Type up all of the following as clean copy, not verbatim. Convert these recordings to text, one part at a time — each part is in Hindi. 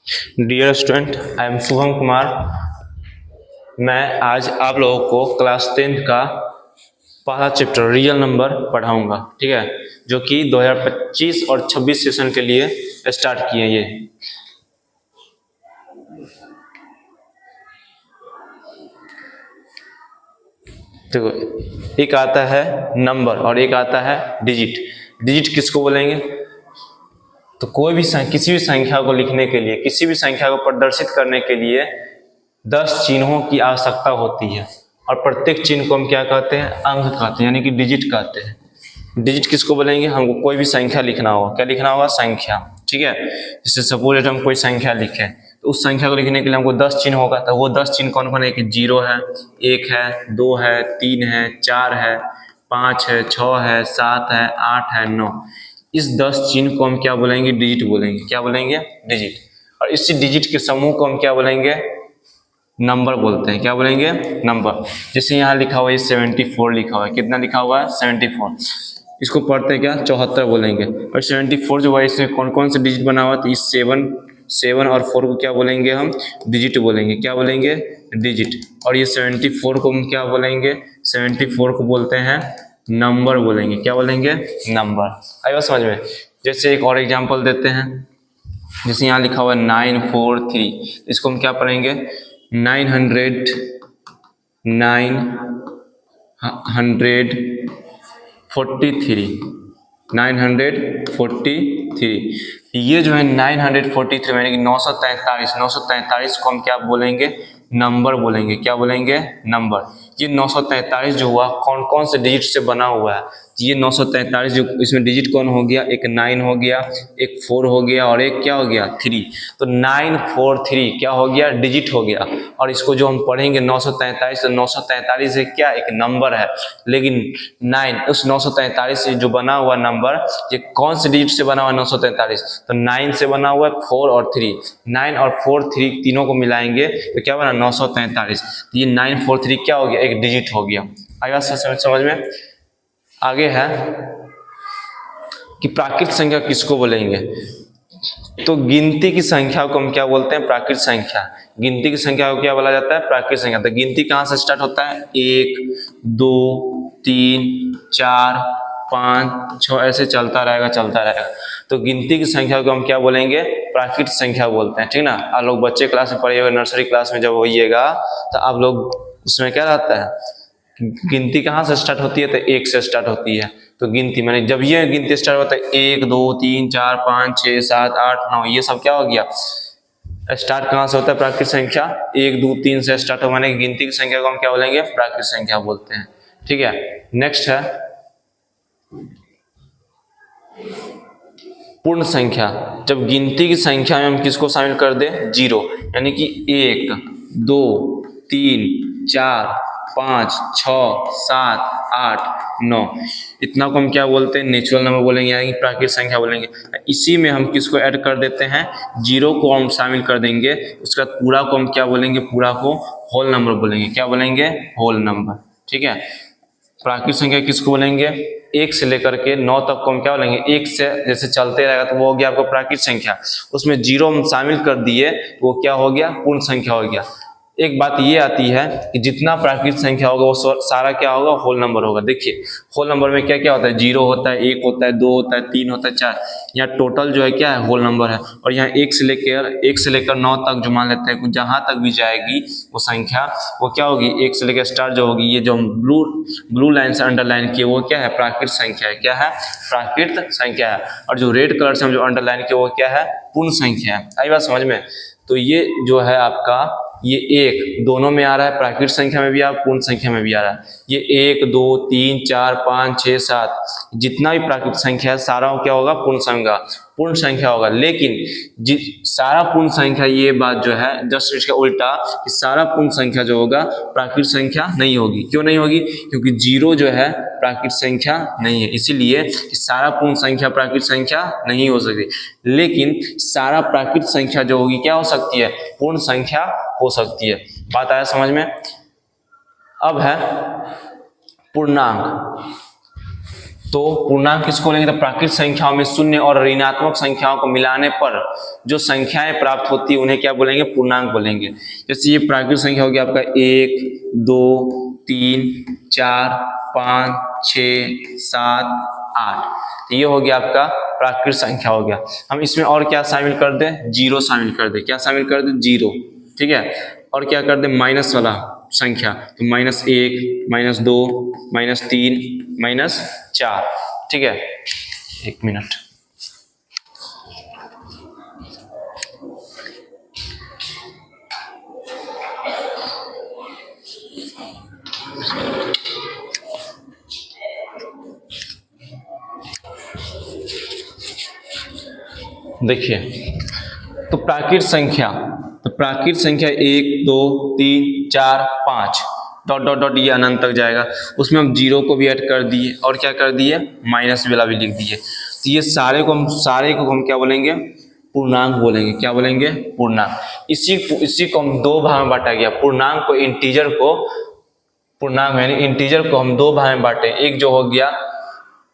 Dear student, I am Shubham Kumar. मैं आज आप लोगों को क्लास 10th का पहला चैप्टर रियल नंबर पढ़ाऊंगा, ठीक है, जो कि 2025 और 26 सेशन के लिए स्टार्ट किए ये। देखो, एक आता है नंबर और एक आता है डिजिट। डिजिट किसको बोलेंगे? तो कोई भी किसी भी संख्या को लिखने के लिए, किसी भी संख्या को प्रदर्शित करने के लिए 10 चिन्हों की आवश्यकता होती है और प्रत्येक चिन्ह को हम क्या कहते हैं? अंक कहते हैं, यानी कि डिजिट कहते हैं। डिजिट किसको बोलेंगे? हमको कोई भी संख्या लिखना होगा। क्या लिखना होगा? संख्या, ठीक है। जैसे सपोज हम कोई संख्या लिखें तो उस संख्या को लिखने के लिए हमको 10 चिन्ह होगा। तो वो 10 चिन्ह कौन कौन है? कि 0 है, 1 है, 2 है, 3 है, 4 है, 5 है, 6 है, 7 है, 8 है, 9। इस 10 चिन्ह को हम क्या बोलेंगे? डिजिट बोलेंगे। क्या बोलेंगे? डिजिट। और इसी डिजिट के समूह को हम क्या बोलेंगे? नंबर बोलते हैं। क्या बोलेंगे? नंबर। जैसे यहाँ लिखा हुआ है 74 लिखा हुआ है। कितना लिखा हुआ है? 74। इसको पढ़ते हैं क्या? 74 बोलेंगे। और 74 जो है इसमें कौन कौन से डिजिट बना हुआ है? तो इस 7 और 4 को क्या बोलेंगे? हम डिजिट बोलेंगे। क्या बोलेंगे? डिजिट। और ये 74 को हम क्या बोलेंगे? 74 को बोलते हैं नंबर बोलेंगे। क्या बोलेंगे? नंबर। आइए समझ में। जैसे एक और एग्जाम्पल देते हैं। जैसे यहाँ लिखा हुआ है 943। इसको हम क्या पढ़ेंगे? 943। ये जो है 943 यानी कि 943 को हम क्या बोलेंगे? नंबर बोलेंगे। क्या बोलेंगे? नंबर। ये 943 जो हुआ कौन कौन से डिजिट से बना हुआ है? ये 943 जो इसमें डिजिट कौन हो गया? एक 9 हो गया, एक 4 हो गया और एक क्या हो गया? 3। तो 943 क्या हो गया? डिजिट हो गया। और इसको जो हम पढ़ेंगे 943, तो 943 एक क्या? एक नंबर है। लेकिन 9 उस 943 से जो बना हुआ नंबर, ये कौन से डिजिट से बना हुआ? 943। तो 9 से बना हुआ है 4 और 3। 9 और 4 3 तीनों को मिलाएंगे तो क्या बना? 943। तो ये 943 क्या हो गया? एक डिजिट हो गया। आएगा समझ में? आगे है कि प्राकृत संख्या किसको बोलेंगे? तो गिनती की संख्या को हम क्या बोलते हैं? प्राकृत संख्या। गिनती की संख्या को क्या बोला जाता है? प्राकृत संख्या। तो गिनती कहाँ से स्टार्ट होता है? 1 2 3 4 5 6 ऐसे चलता रहेगा। तो गिनती की संख्या को हम क्या बोलेंगे? प्राकृत संख्या बोलते हैं, ठीक ना। आप लोग बच्चे क्लास में पढ़िएगा, नर्सरी क्लास में जब होइएगा तो आप लोग उसमें क्या रहता है? गिनती कहाँ से स्टार्ट होती है? तो 1 से स्टार्ट होती है। तो गिनती मैंने जब ये गिनती स्टार्ट होता है 1 2 3 4 5 6 7 8 9, ये सब क्या हो गया? स्टार्ट कहाँ से होता है? प्राकृत संख्या 1 2 3 से स्टार्ट हो, माने गिनती की संख्या को हम क्या बोलेंगे? प्राकृत संख्या बोलते हैं, ठीक है। नेक्स्ट है पूर्ण संख्या। जब गिनती की संख्या में हम किसको शामिल कर दें? 0, यानी कि 1 2 3 4 5 6 7 8 9, इतना को हम क्या बोलते हैं? नेचुरल नंबर बोलेंगे, यानी कि प्राकृत संख्या बोलेंगे। इसी में हम किसको ऐड कर देते हैं? 0 को हम शामिल कर देंगे। उसके बाद पूरा को हम क्या बोलेंगे? पूरा को होल नंबर बोलेंगे। क्या बोलेंगे? होल नंबर, ठीक है। प्राकृत संख्या किसको बोलेंगे? 1 से लेकर के 9 तक को हम क्या बोलेंगे? 1 से जैसे चलते रहेगा तो वो हो गया आपको प्राकृत संख्या। उसमें 0 हम शामिल कर दिए तो वो क्या हो गया? पूर्ण संख्या हो गया। एक बात ये आती है कि जितना प्राकृत संख्या होगा वो सारा क्या होगा? होल नंबर होगा। देखिए होल नंबर में क्या क्या होता है? 0 होता है, 1 होता है, 2 होता है, 3 होता है, 4। यहाँ टोटल जो है क्या है? होल नंबर है। और यहाँ 1 से लेकर 9 तक जो मान लेते हैं, जहां तक भी जाएगी वो संख्या वो क्या होगी? 1 से लेकर स्टार जो होगी, ये जो हम ब्लू लाइन से अंडरलाइन किए वो क्या है? प्राकृत संख्या है। क्या है? प्राकृत संख्या है। और जो रेड कलर से हम जो अंडरलाइन किए वो क्या है? पूर्ण संख्या है। आई बात समझ में? तो ये जो है आपका, ये 1 दोनों में आ रहा है, प्राकृत संख्या में भी आ रहा है, पूर्ण संख्या में भी आ रहा है। ये 1 2 3 4 5 6 7 जितना भी प्राकृत संख्या है सारा क्या होगा? पूर्ण संख्या होगा। लेकिन सारा पूर्ण संख्या, ये बात जो है जस्ट इसका उल्टा, कि सारा पूर्ण संख्या जो होगा प्राकृत संख्या नहीं होगी। क्यों नहीं होगी? क्योंकि 0 जो है प्राकृत संख्या नहीं है, इसीलिए सारा पूर्ण संख्या प्राकृत संख्या नहीं हो सकती। लेकिन सारा प्राकृत संख्या जो होगी क्या हो सकती है? पूर्ण संख्या हो सकती है। बात आया समझ में? अब है पूर्णांक। तो पूर्णांक किसको लेंगे? तो प्राकृत संख्याओं में शून्य और ऋणात्मक संख्याओं को मिलाने पर जो संख्याएं प्राप्त होती है उन्हें क्या बोलेंगे? पूर्णांक बोलेंगे। जैसे ये प्राकृत संख्या हो गया आपका 1 2 3 4 5 6 7 8, ये हो गया आपका प्राकृत संख्या हो गया। हम इसमें और क्या शामिल कर दें? जीरो शामिल कर दें। क्या शामिल कर दें? जीरो। ठीक है, और क्या कर दें? माइनस वाला संख्या, तो -1 -2 -3 -4। ठीक है, एक मिनट। देखिए, तो प्राकृत संख्या 1 2 3 4 5 डॉट डॉट डॉट ये अनंत तक जाएगा। उसमें हम जीरो को भी ऐड कर दिए और क्या कर दिए? माइनस वाला भी लिख दिए। तो ये सारे को हम क्या बोलेंगे? पूर्णांक बोलेंगे। क्या बोलेंगे? पूर्णांक। इसी को हम दो भाग में बांटा गया। पूर्णांक को इंटीजर को हम दो भाग में बांटे। एक जो हो गया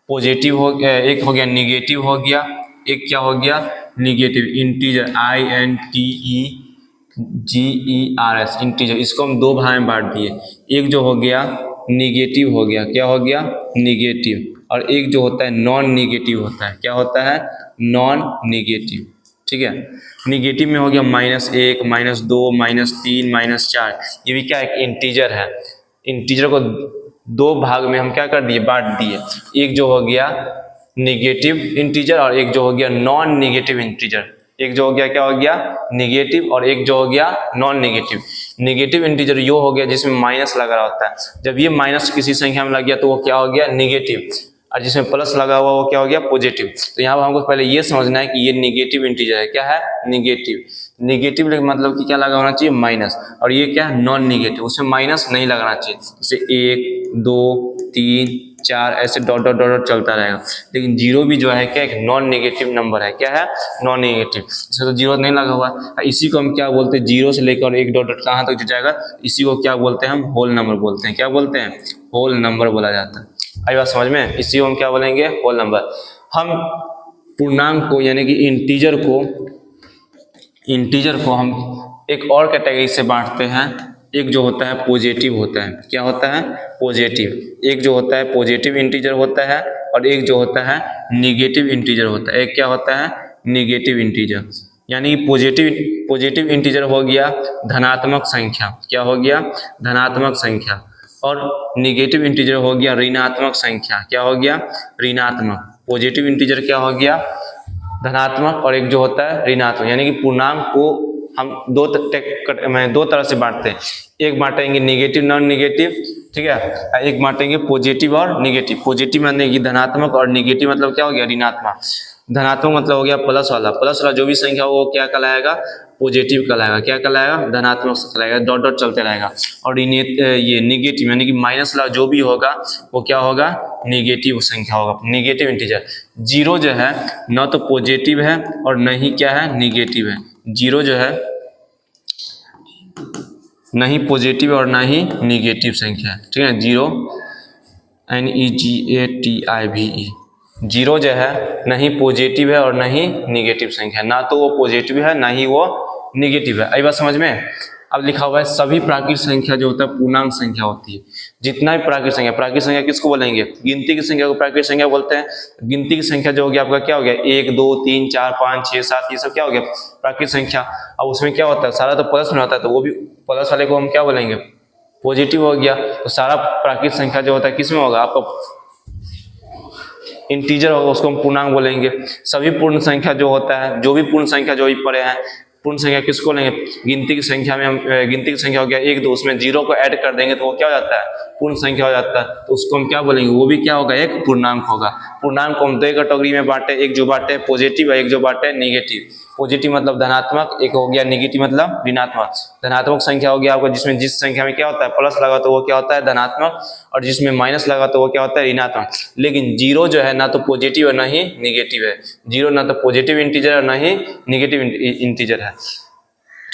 पॉजिटिव हो गया, एक हो गया निगेटिव हो गया, एक क्या हो गया? Negative integer, INTEGERS integer. इसको हम दो भाग में बांट दिए। एक जो हो गया निगेटिव हो गया, क्या हो गया? निगेटिव। और एक जो होता है नॉन निगेटिव होता है। क्या होता है? Non negative. ठीक है, निगेटिव में हो गया -1 -2 -3 -4। ये भी क्या? एक इंटीजर है। इंटीजर को दो भाग में हम क्या कर दिए? बांट दिए। एक जो हो गया निगेटिव इंटीजर और एक जो हो गया नॉन निगेटिव इंटीजर। एक जो हो गया क्या हो गया? निगेटिव, और एक जो हो गया नॉन निगेटिव। निगेटिव इंटीजर यो हो गया जिसमें माइनस लगा रहा होता है। जब ये माइनस किसी संख्या में लग गया तो वो क्या हो गया? निगेटिव। और जिसमें प्लस लगा हुआ वो क्या हो गया? पॉजिटिव। तो यहाँ पर हमको पहले ये समझना है कि ये निगेटिव इंटीजर है। क्या है? निगेटिव। निगेटिव मतलब कि क्या लगा होना चाहिए? माइनस। और ये क्या है? नॉन निगेटिव, उसमें माइनस नहीं लगाना चाहिए। जैसे 1 2 3 4 ऐसे डॉट डॉट डॉट चलता रहेगा। लेकिन जीरो भी जो है क्या? एक नॉन नेगेटिव नंबर है। क्या है? Non negative. इसमें तो जीरो नहीं लगा हुआ है। इसी को हम क्या बोलते हैं? जीरो से लेकर एक डॉट डॉट कहाँ तक जाएगा? इसी को क्या बोलते हैं? हम होल नंबर बोलते हैं। क्या बोलते हैं? होल नंबर बोला जाता है। आई बात समझ में? इसी को हम क्या बोलेंगे? Whole number. हम पूर्णांक को यानी कि इंटीजर को हम एक और कैटेगरी से बांटते हैं। एक जो होता है पॉजिटिव होता है। क्या होता है? पॉजिटिव। एक जो होता है पॉजिटिव इंटीजर होता है और एक जो होता है निगेटिव इंटीजर होता है। एक क्या होता है? Negative integer. यानी पॉजिटिव इंटीजर हो गया धनात्मक संख्या। क्या हो गया? धनात्मक संख्या। और निगेटिव इंटीजर हो गया ऋणात्मक संख्या। क्या हो गया? ऋणात्मक। पॉजिटिव इंटीजर क्या हो गया? धनात्मक, और एक जो होता है ऋणात्मक। यानी कि पूर्णांक को हम दो तरह से बांटते हैं। एक बांटेंगे निगेटिव नॉन निगेटिव, ठीक है, एक बांटेंगे पॉजिटिव और निगेटिव। पॉजिटिव मतलब कि धनात्मक और निगेटिव मतलब क्या हो गया? ऋणात्मक। धनात्मक मतलब हो गया प्लस वाला जो भी संख्या हो वो क्या कहलाएगा? पॉजिटिव कहलाएगा। क्या कहलाएगा? धनात्मक कहलाएगा। डॉट डॉट चलते रहेगा। और ये निगेटिव यानी कि माइनस वाला जो भी होगा वो क्या होगा? निगेटिव संख्या होगा, निगेटिव इंटीजर। जीरो जो है न तो पॉजिटिव है और न ही क्या है? निगेटिव है। जीरो जो है न ही पॉजिटिव और न ही निगेटिव संख्या है। ठीक है, जीरो NEGATIVE। जीरो जो है न ही पॉजिटिव है और न ही निगेटिव संख्या, ना तो वो पॉजिटिव है ना ही वो निगेटिव है। आई बात समझ में? अब लिखा हुआ है सभी प्राकृत संख्या जो होता है पूर्णांक संख्या होती है। जितना भी प्राकृत संख्या किसको बोलेंगे? गिनती की संख्या को प्राकृत संख्या बोलते हैं। गिनती की संख्या जो हो गया आपका क्या हो गया? 1 2 3 4 5 6 7 ये सब क्या हो गया? प्राकृत संख्या। अब उसमें क्या होता है? सारा तो प्लस में होता है, तो वो भी प्लस वाले को हम क्या बोलेंगे? पॉजिटिव हो गया। तो सारा प्राकृत संख्या जो होता है किस में होगा? आपका इंटीजर होगा, उसको हम पूर्णांक बोलेंगे। सभी पूर्ण संख्या जो होता है, जो भी पूर्ण संख्या जो भी पड़े हैं, पूर्ण संख्या किसको लेंगे? गिनती की संख्या में हम गिनती की संख्या हो गया 1 2, उसमें जीरो को ऐड कर देंगे तो वो क्या हो जाता है? पूर्ण संख्या हो जाता है। तो उसको हम क्या बोलेंगे? वो भी क्या होगा? एक पूर्णांक होगा। पूर्णांक को हम दो कैटेगरी में बांटे, एक जो बांटे पॉजिटिव और एक जो बांटे निगेटिव। पॉजिटिव मतलब धनात्मक, एक हो गया निगेटिव मतलब ऋणात्मक। धनात्मक संख्या हो गया आपका जिसमें जिस संख्या में क्या होता है? प्लस लगा तो वो क्या होता है? धनात्मक, और जिसमें माइनस लगा तो वो क्या होता है? ऋणात्मक। लेकिन जीरो जो है ना तो पॉजिटिव और ना ही निगेटिव है। जीरो ना तो पॉजिटिव इंटीजर और ना ही निगेटिव इंटीजर है।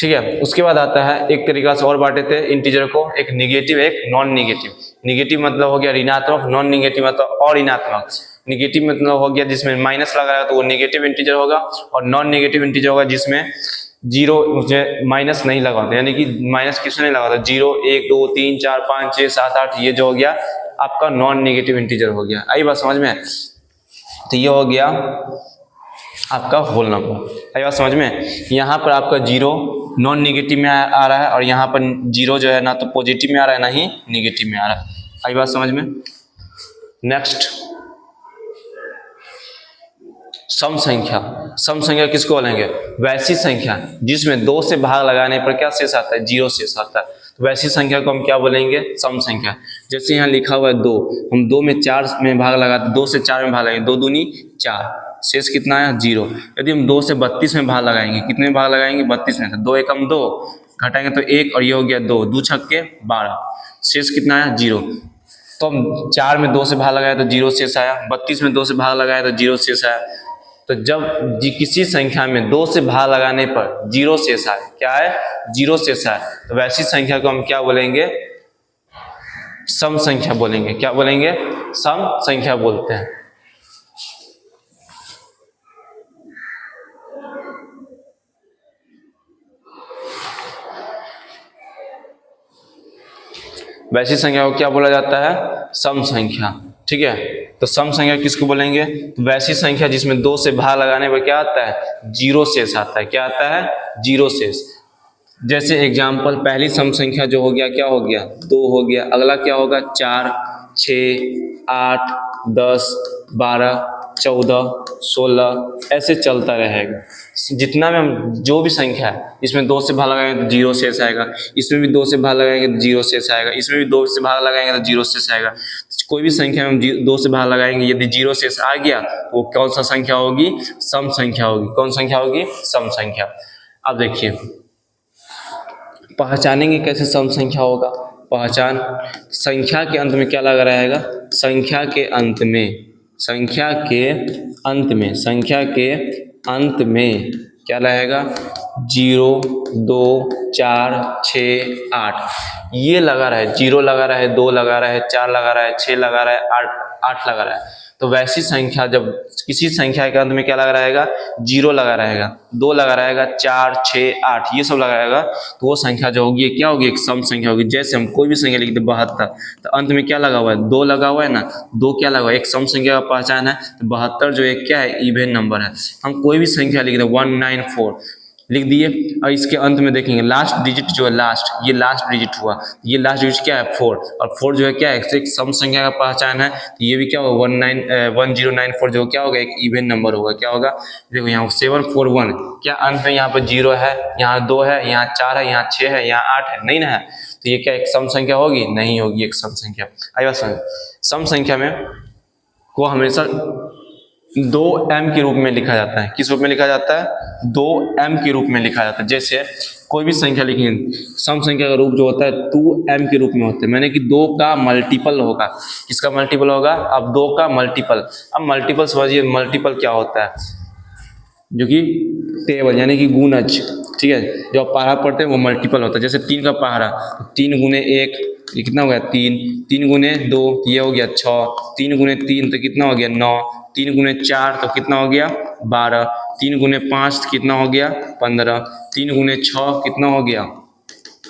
ठीक है, उसके बाद आता है एक तरीका से और बांटे थे इंटीजर को, एक निगेटिव एक नॉन निगेटिव। निगेटिव मतलब हो गया ऋणात्मक, नॉन निगेटिव मतलब और ऋणात्मक। निगेटिव मतलब हो गया जिसमें माइनस लगा है तो वो नेगेटिव इंटीजर होगा, और नॉन नेगेटिव इंटीजर होगा जिसमें जीरो मुझे माइनस नहीं लगा होता, यानी कि माइनस किसने नहीं लगा होता, 0 1 2 3 4 5 6 7 8, ये जो हो गया आपका नॉन नेगेटिव इंटीजर हो गया। आई बात समझ में? तो ये हो गया आपका होल नंबर। आई बात समझ में? यहाँ पर आपका 0 नॉन नेगेटिव में आ रहा है, और यहाँ पर 0 जो है ना तो पॉजिटिव में आ रहा है ना ही नेगेटिव में आ रहा है। आई बात समझ में? नेक्स्ट सम संख्या। सम संख्या किसको बोलेंगे? वैसी संख्या जिसमें 2 से भाग लगाने पर क्या शेष आता है? 0 शेष आता है। तो वैसी संख्या को हम क्या बोलेंगे? सम संख्या। जैसे यहाँ लिखा हुआ है 2, हम 2 में 4 में भाग लगाते, 2 से 4 में भाग लगाएंगे, 2 दूनी 4, शेष कितना है? 0। यदि हम 2 से 32 में भाग लगाएंगे, कितने में भाग लगाएंगे? 32 में। तो 2 एकम 2, घटाएंगे तो 1, और ये हो गया 2, 2 छक्के 12, शेष कितना है? 0। तो हम 4 में 2 से भाग लगाए तो 0 शेष आया, 32 में 2 से भाग लगाए तो 0 शेष आया। तो जब किसी संख्या में 2 से भाग लगाने पर 0 शेष आए, क्या है? 0 शेष आए, तो वैसी संख्या को हम क्या बोलेंगे? सम संख्या बोलेंगे। क्या बोलेंगे? सम संख्या बोलते हैं। वैसी संख्या को क्या बोला जाता है? सम संख्या। ठीक है, तो सम संख्या किसको बोलेंगे? तो वैसी संख्या जिसमें 2 से भाग लगाने पर क्या आता है? 0 शेष आता है। क्या आता है? 0 शेष। जैसे एग्जाम्पल, पहली सम संख्या जो हो गया क्या हो गया? 2 हो गया। अगला क्या होगा? 4 6 8 10 12 14 16, ऐसे चलता रहेगा। जितना में हम जो भी संख्या है, इसमें 2 से भाग लगाएंगे तो 0 शेष आएगा, इसमें भी 2 से भाग लगाएंगे तो 0 शेष आएगा, इसमें भी 2 से भाग लगाएंगे तो 0 शेष आएगा। कोई भी संख्या में हम 2 से भाग लगाएंगे, यदि 0 शेष आ गया तो वो कौन सा संख्या होगी? सम संख्या होगी। कौन संख्या होगी? सम संख्या। अब देखिए पहचानेंगे कैसे सम संख्या होगा? पहचान, संख्या के अंत में क्या लगा रहेगा? संख्या के अंत में, संख्या के अंत में, संख्या के अंत में क्या रहेगा? 0 2 4 6 8, ये लगा रहा है। 0 लगा रहा है, 2 लगा रहा है, 4 लगा रहा है, 6 लगा रहा है, 8 लगा रहा है। तो वैसी संख्या जब किसी संख्या के अंत में क्या लगा रहेगा? 0 लगा रहेगा, 2 लगा रहेगा, 4 6 8, ये सब लगा रहेगा, तो वो संख्या जो होगी क्या होगी? एक सम संख्या होगी। जैसे हम कोई भी संख्या लिखते 72, तो अंत में क्या लगा हुआ है? 2 लगा हुआ है ना, 2 क्या लगा हुआ है? एक सम संख्या का पहचान है। तो 72 जो है क्या है? इवन नंबर है। हम कोई भी संख्या लिखते 194 लिख दिए, और इसके अंत में देखेंगे लास्ट डिजिट जो है, लास्ट, ये लास्ट डिजिट हुआ, ये लास्ट डिजिट क्या है? 4, और 4 जो है क्या है? एक सम संख्या का पहचान है। तो ये भी क्या होगा? 1094 जो क्या होगा? एक इवन नंबर होगा। क्या होगा? देखो यहाँ 741, क्या अंत में यहाँ पर 0 है, यहाँ 2 है, यहाँ 4 है, यहाँ 6 है, यहाँ 8 है, नहीं ना है, तो ये क्या एक सम संख्या होगी? नहीं होगी एक सम संख्या। आइए सम संख्या में को हमेशा 2m के रूप में लिखा जाता है। किस रूप में लिखा जाता है? 2m के रूप में लिखा जाता है। जैसे कोई भी संख्या लिखेंगे, सम संख्या का रूप जो होता है 2m के रूप में होता है, मैंने कि 2 का मल्टीपल होगा। किसका मल्टीपल होगा? अब 2 का मल्टीपल। अब मल्टीपल समझिए, मल्टीपल क्या होता है? जो कि टेबल यानी कि गुणज, ठीक है, जो आप पहाड़ा पढ़ते हैं वो मल्टीपल होता है। जैसे 3 का पहाड़ा, 3 गुने 1, ये कितना हो गया? 3, 3 गुने 2, ये हो गया 6, 3 गुने 3 तो कितना हो गया? 9, 3 गुने 4 तो कितना हो गया? 12, 3 गुने 5 तो कितना हो गया? 15, 3 गुने 6 कितना हो गया?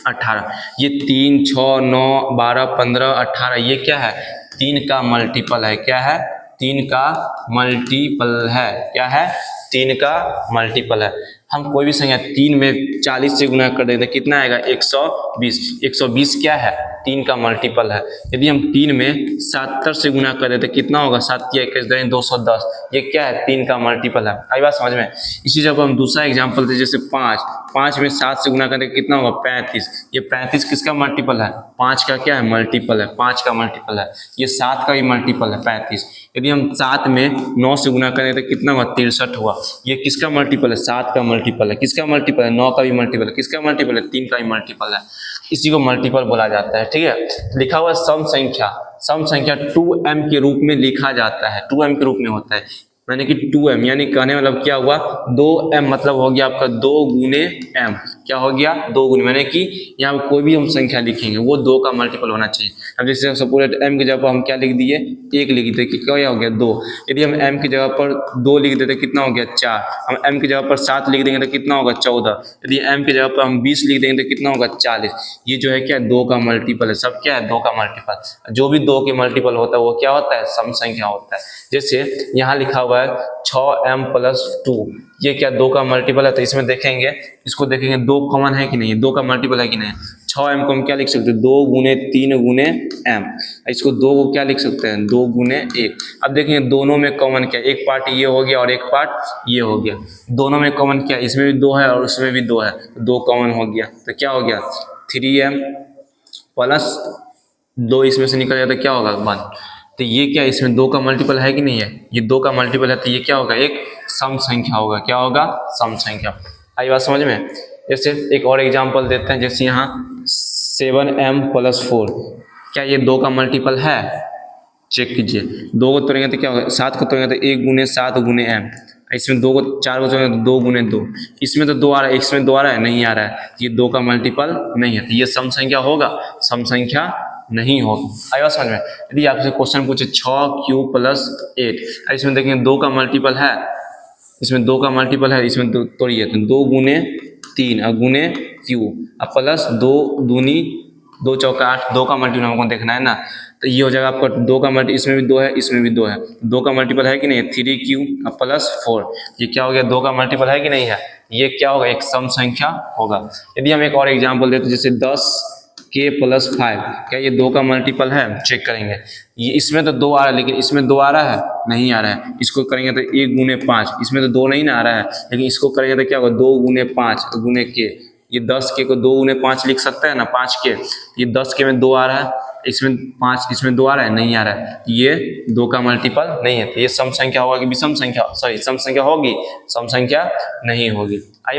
18। ये 3 6 9 12 15 18, ये क्या है? 3 का मल्टीपल है। क्या है? 3 का मल्टीपल है। क्या है? 3 का मल्टीपल है। हम कोई भी संख्या 3 में 40 से गुना कर देते कितना आएगा? 120। 120 क्या है? 3 का मल्टीपल है। यदि हम 3 में 70 से गुना कर देते कितना होगा? 7 या 21 210, ये क्या है? 3 का मल्टीपल है। आई बात समझ में? इसी जब हम दूसरा एग्जाम्पल थे, जैसे 5 में 7 से गुना करते कितना होगा? 35। ये 35 किसका मल्टीपल है? 5 का क्या है? मल्टीपल है। 5 का मल्टीपल है। ये 7 का भी मल्टीपल है 35। यदि हम 7 में 9 से गुना करें तो कितना हुआ? 63 हुआ। ये किसका मल्टीपल है? 7 का मल्टीपल है। किसका मल्टीपल है? 9 का भी मल्टीपल है। किसका मल्टीपल है? 3 का भी मल्टीपल है। इसी को मल्टीपल बोला जाता है। ठीक है, लिखा हुआ सम संख्या, सम संख्या 2m के रूप में लिखा जाता है। 2m के रूप में होता है, यानी कि 2m, यानी कहने मतलब क्या हुआ? 2m मतलब हो गया आपका 2 गुने m। क्या हो गया 2 गुने, मैंने कि यहाँ पे कोई भी हम संख्या लिखेंगे वो 2 का मल्टीपल होना चाहिए। अब जैसे सपोज m की जगह पर हम क्या लिख दिए 1 लिख दिए, क्या हो गया 2। यदि हम m की जगह पर 2 लिख देते कितना हो गया 4। हम m की जगह पर 7 लिख देंगे तो कितना होगा 14। यदि m की जगह पर हम 20 लिख देंगे तो कितना होगा 40। ये जो है क्या 2 का मल्टीपल है, सब क्या है 2 का मल्टीपल। जो भी 2 के मल्टीपल होता है वो क्या होता है सम संख्या होता है। जैसे यहाँ लिखा हुआ है 6m + 2, ये क्या 2 का मल्टीपल है। तो इसमें देखेंगे, इसको देखेंगे 2 कॉमन है कि नहीं, 2 का मल्टीपल है कि नहीं। 6m को हम क्या लिख सकते हैं 2 गुने 3 गुने m। इसको 2 को क्या लिख सकते हैं 2 गुने 1। अब देखेंगे दोनों में कॉमन क्या, एक पार्ट ये हो गया और एक पार्ट ये हो गया। दोनों में कॉमन क्या, इसमें भी 2 है और उसमें भी 2 है, 2 कॉमन हो गया। तो क्या हो गया 3m + 2 इसमें से निकल जाता क्या होगा 1। तो ये क्या इसमें 2 का मल्टीपल है कि नहीं है, ये 2 का मल्टीपल है। तो ये क्या होगा एक सम संख्या होगा, क्या होगा सम संख्या। आई बात समझ में। जैसे एक और एग्जांपल देते हैं, जैसे यहाँ 7m + 4, क्या ये 2 का मल्टीपल है, चेक कीजिए। 2 को तोड़ेंगे तो क्या होगा 7 को तोड़ेंगे तो 1 गुने 7 गुने m। इसमें 2 को 4 को तोड़ेंगे तो 2 गुने 2। इसमें तो 2 आ रहा है, इसमें 2 आ रहा है, नहीं आ रहा है, ये 2 का मल्टीपल नहीं है। तो ये सम संख्या होगा, सम संख्या नहीं होगी। आएगा समझ में। यदि आपसे क्वेश्चन पूछे 6q + 8, इसमें देखेंगे 2 का मल्टीपल है, इसमें 2 का मल्टीपल है, इसमें तोड़िए तो 2 गुने 3 और गुने q अब प्लस 2 दूनी 2 चौका 8, 2 का मल्टीपल हमको देखना है ना। तो ये हो जाएगा आपका 2 का मल्टीपल, इसमें भी 2 है इसमें भी 2 है, 2 का मल्टीपल है कि नहीं 3q अब प्लस 4। ये क्या हो गया 2 का मल्टीपल है कि नहीं है, ये क्या होगा एक सम संख्या होगा। यदि हम एक और एग्जाम्पल देते जैसे 10k + 5, क्या ये 2 का मल्टीपल है, चेक करेंगे। ये इसमें तो 2 आ रहा है लेकिन इसमें 2 आ रहा है, नहीं आ रहा है। इसको करेंगे तो 1 गुने 5, इसमें तो 2 नहीं ना आ रहा है, लेकिन इसको करेंगे तो क्या होगा 2 गुने 5 गुने k। ये 10k को 2 गुने 5 लिख सकते हैं ना 5k। ये 10k में 2 आ रहा है, इसमें 5 इसमें 2 आ रहा है, नहीं आ रहा है, ये 2 का मल्टीपल नहीं है। तो ये सम संख्या होगा कि विषम संख्या, सॉरी सम संख्या होगी, सम संख्या नहीं होगी। आइए